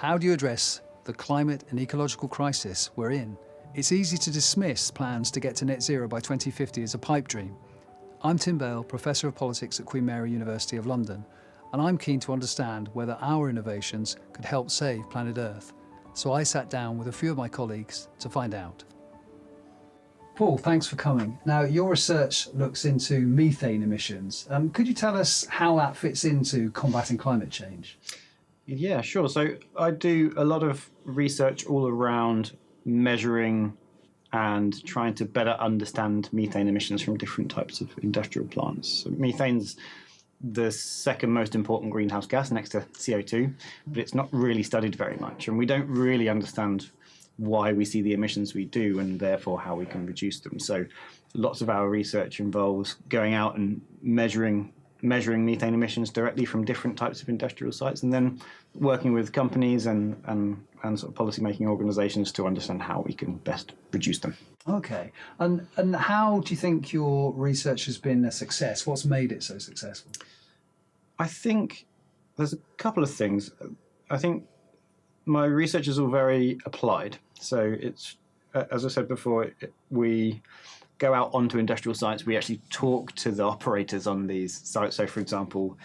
How do you address the climate and ecological crisis we're in? It's easy to dismiss plans to get to net zero by 2050 as a pipe dream. I'm Tim Bale, Professor of Politics at Queen Mary University of London, and I'm keen to understand whether our innovations could help save planet Earth. So I sat down with a few of my colleagues to find out. Paul, thanks for coming. Now, your research looks into methane emissions. Could you tell us how that fits into combating climate change? Yeah, sure. So I do a lot of research all around measuring and trying to better understand methane emissions from different types of industrial plants. So methane's the second most important greenhouse gas next to CO2, but it's not really studied very much. And we don't really understand why we see the emissions we do and therefore how we can reduce them. So lots of our research involves going out and measuring methane emissions directly from different types of industrial sites, and then working with companies and sort of policy-making organisations to understand how we can best reduce them. Okay. And how do you think your research has been a success? What's made it so successful? I think there's a couple of things. I think my research is all very applied. So it's, as I said before, we go out onto industrial sites. We actually talk to the operators on these sites. So, for example,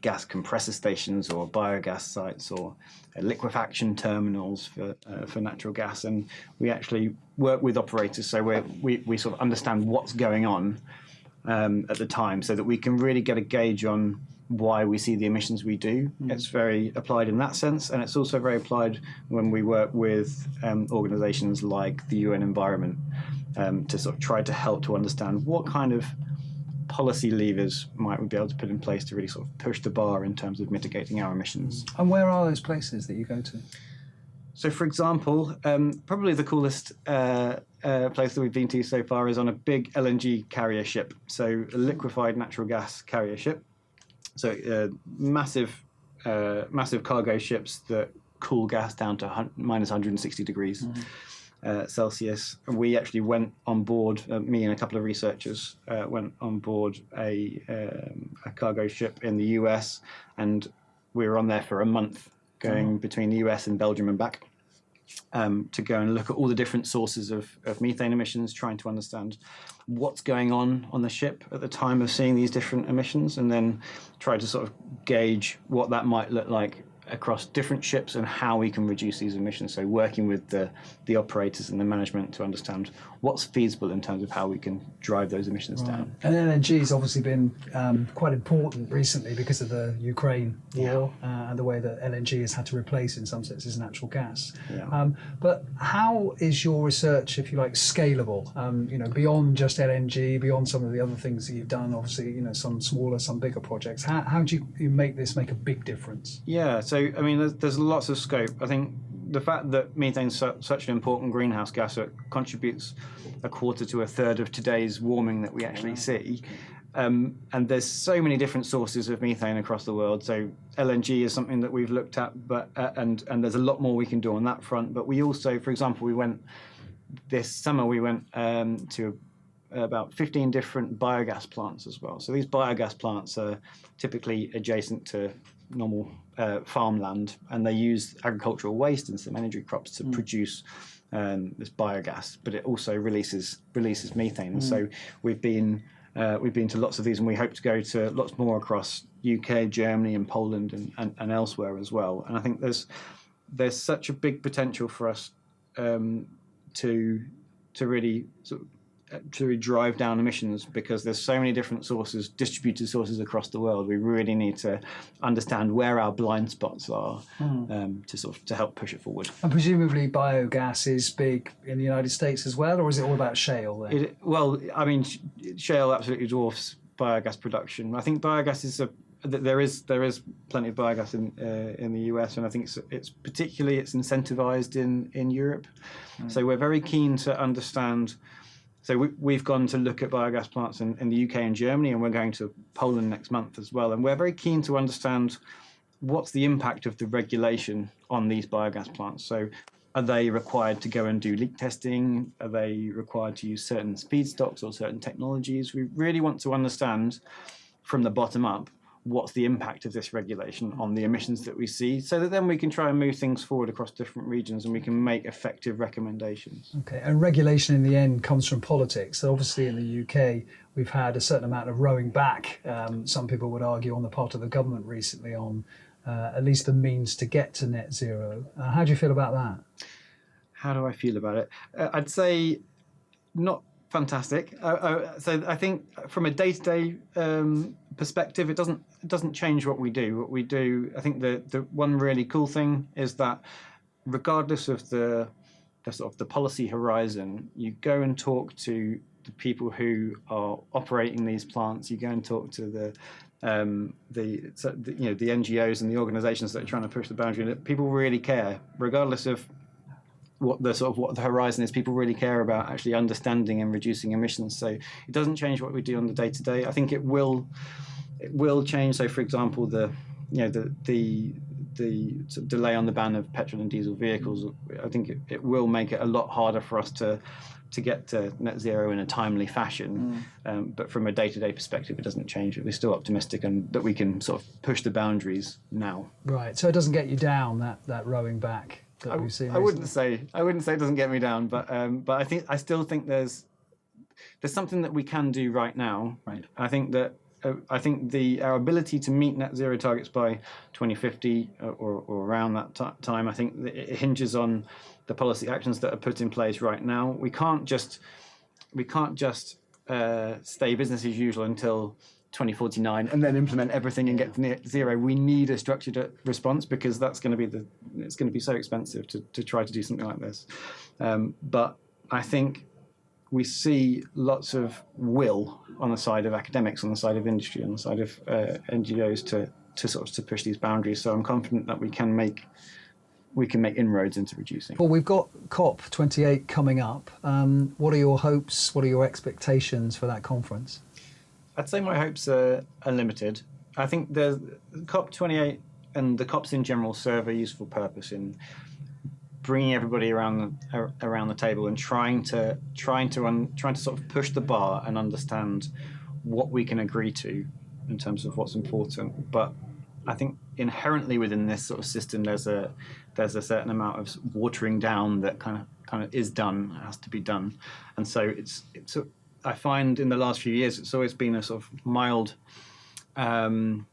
gas compressor stations or biogas sites or liquefaction terminals for natural gas. And we actually work with operators. So we sort of understand what's going on at the time so that we can really get a gauge on why we see the emissions we do. It's very applied in that sense, and it's also very applied when we work with organisations like the UN Environment to sort of try to help to understand what kind of policy levers might we be able to put in place to really sort of push the bar in terms of mitigating our emissions. And where are those places that you go to? So, for example, probably the coolest place that we've been to so far is on a big LNG carrier ship, so a liquefied natural gas carrier ship. So massive cargo ships that cool gas down to minus 160 degrees Celsius. And we actually went on board, me and a couple of researchers went on board a cargo ship in the US, and we were on there for a month going between the US and Belgium and back to go and look at all the different sources of methane emissions, trying to understand what's going on the ship at the time of seeing these different emissions, and then try to sort of gauge what that might look like across different ships and how we can reduce these emissions. So working with the operators and the management to understand what's feasible in terms of how we can drive those emissions down. And LNG has obviously been quite important recently because of the Ukraine war and the way that LNG has had to replace, in some senses, natural gas. Yeah. But how is your research, if you like, scalable? Beyond just LNG, beyond some of the other things that you've done, obviously, some smaller, some bigger projects. How do you make a big difference? Yeah, so I mean, there's lots of scope. I think the fact that methane is such an important greenhouse gas, it contributes a quarter to a third of today's warming that we actually see. And there's so many different sources of methane across the world. So LNG is something that we've looked at, but and there's a lot more we can do on that front. But we also, for example, this summer we went to about 15 different biogas plants as well. So these biogas plants are typically adjacent to normal farmland, and they use agricultural waste and some energy crops to produce this biogas, but it also releases methane. So we've been to lots of these, and we hope to go to lots more across UK, Germany, and Poland, and elsewhere as well. And I think there's such a big potential for us to really sort of to drive down emissions, because there's so many different sources, distributed sources across the world. We really need to understand where our blind spots are to help push it forward. And presumably biogas is big in the United States as well, or is it all about shale then? Shale absolutely dwarfs biogas production. I think biogas is there is plenty of biogas in the US, and I think it's incentivized in Europe. So we're very keen to understand. So we've gone to look at biogas plants in the UK and Germany, and we're going to Poland next month as well. And we're very keen to understand what's the impact of the regulation on these biogas plants. So are they required to go and do leak testing? Are they required to use certain feedstocks or certain technologies? We really want to understand from the bottom up what's the impact of this regulation on the emissions that we see, so that then we can try and move things forward across different regions and we can make effective recommendations. Okay, and regulation in the end comes from politics. So obviously in the UK, we've had a certain amount of rowing back, some people would argue, on the part of the government recently on at least the means to get to net zero. How do you feel about that? How do I feel about it? I'd say not fantastic. So I think from a day-to-day perspective, it doesn't change what we do. What we do, I think the one really cool thing is that regardless of the sort of the policy horizon, you go and talk to the people who are operating these plants. You go and talk to the NGOs and the organisations that are trying to push the boundary. People really care, regardless of what the horizon is. People really care about actually understanding and reducing emissions. So it doesn't change what we do on the day to day. I think it will change. So, for example, the sort of delay on the ban of petrol and diesel vehicles. I think it will make it a lot harder for us to get to net zero in a timely fashion. But from a day-to-day perspective, it doesn't change it. We're still optimistic and that we can sort of push the boundaries now. Right. So it doesn't get you down, that rowing back that we've seen. I wouldn't say it doesn't get me down, but I still think there's something that we can do right now. Right. I think that our ability to meet net zero targets by 2050 or around that time, I think that it hinges on the policy actions that are put in place right now. We can't just stay business as usual until 2049 and then implement everything and get to net zero. We need a structured response, because it's going to be so expensive to try to do something like this. But I think we see lots of will on the side of academics, on the side of industry, on the side of NGOs to push these boundaries. So I'm confident that we can make inroads into reducing. Well, we've got COP28 coming up. What are your hopes? What are your expectations for that conference? I'd say my hopes are limited. I think the COP28 and the COPs in general serve a useful purpose in bringing everybody around the table and trying to sort of push the bar and understand what we can agree to in terms of what's important. But I think inherently within this sort of system, there's a certain amount of watering down that kind of is done, has to be done, and so it's. I find in the last few years it's always been a sort of mild underachievement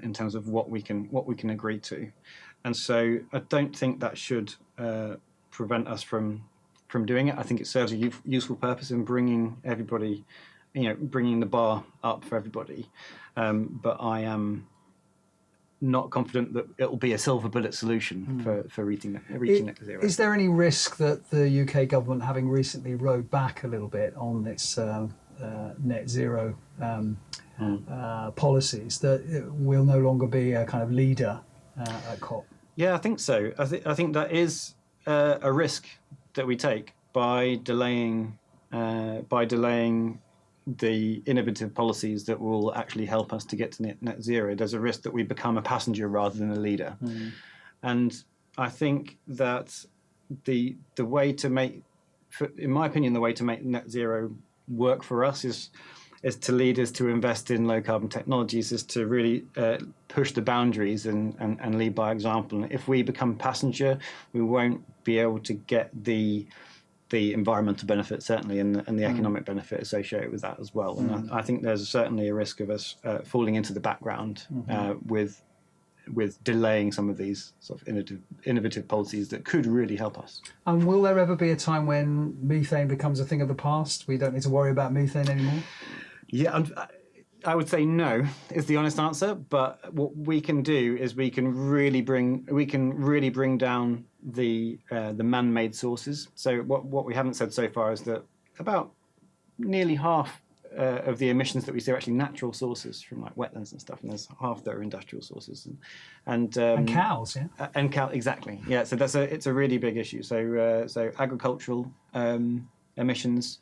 in terms of what we can agree to, and so I don't think that should prevent us from doing it. I think it serves a useful purpose in bringing everybody, bringing the bar up for everybody. But I am not confident that it will be a silver bullet solution for reaching net zero. Is there any risk that the UK government, having recently rowed back a little bit on its net zero policies, that it will no longer be a kind of leader at COP? Yeah, I think so. I think that is a risk that we take by delaying the innovative policies that will actually help us to get to net zero. There's a risk that we become a passenger rather than a leader. And I think that the way to make, in my opinion, the way to make net zero work for us is to lead us to invest in low carbon technologies, is to really push the boundaries and lead by example. And if we become passenger, we won't be able to get the environmental benefit, certainly, and the economic benefit associated with that as well. And I think there's certainly a risk of us falling into the background with delaying some of these sort of innovative policies that could really help us. And will there ever be a time when methane becomes a thing of the past? We don't need to worry about methane anymore? Yeah, I would say no is the honest answer. But what we can do is we can really bring down the man-made sources. So what we haven't said so far is that about nearly half of the emissions that we see are actually natural sources from like wetlands and stuff, and there's half that are industrial sources and cows, yeah, and cow, exactly, yeah. So it's a really big issue. So agricultural emissions,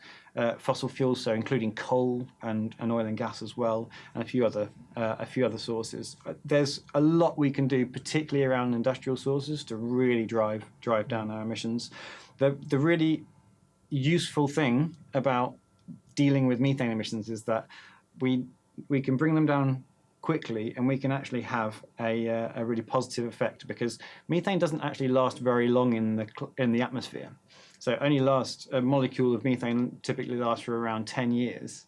fossil fuels, so including coal and oil and gas as well, and a few other sources. There's a lot we can do, particularly around industrial sources, to really drive down our emissions. The really useful thing about dealing with methane emissions is that we bring them down quickly, and we can actually have a really positive effect, because methane doesn't actually last very long in the atmosphere. So a molecule of methane typically lasts for around 10 years,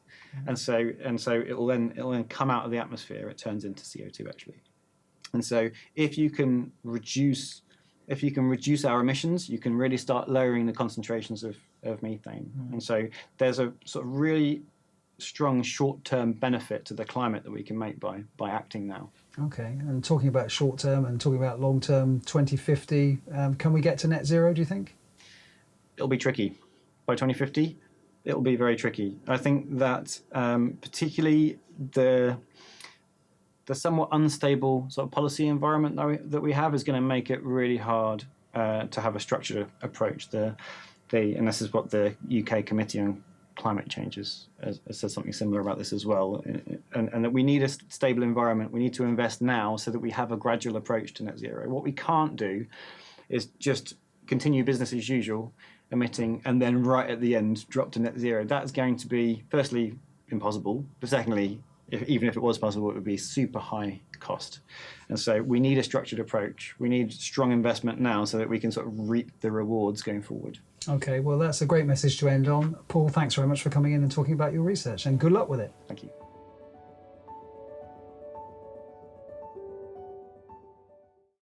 and so it'll then come out of the atmosphere. It turns into CO2 actually, and so if you can reduce our emissions, you can really start lowering the concentrations of methane, and so there's a sort of really strong short-term benefit to the climate that we can make by acting now. Okay, and talking about short-term and talking about long-term, 2050, can we get to net zero, do you think? It'll be tricky. By 2050, it'll be very tricky. I think that particularly the somewhat unstable sort of policy environment that we have is going to make it really hard to have a structured approach. And this is what the UK Committee on Climate Change has said something similar about this as well, and that we need a stable environment. We need to invest now so that we have a gradual approach to net zero. What we can't do is just continue business as usual, emitting, and then right at the end drop to net zero. That's going to be, firstly, impossible, but secondly, even if it was possible, it would be super high cost. And so we need a structured approach. We need strong investment now so that we can sort of reap the rewards going forward. Okay, well, that's a great message to end on. Paul, thanks very much for coming in and talking about your research, and good luck with it. Thank you.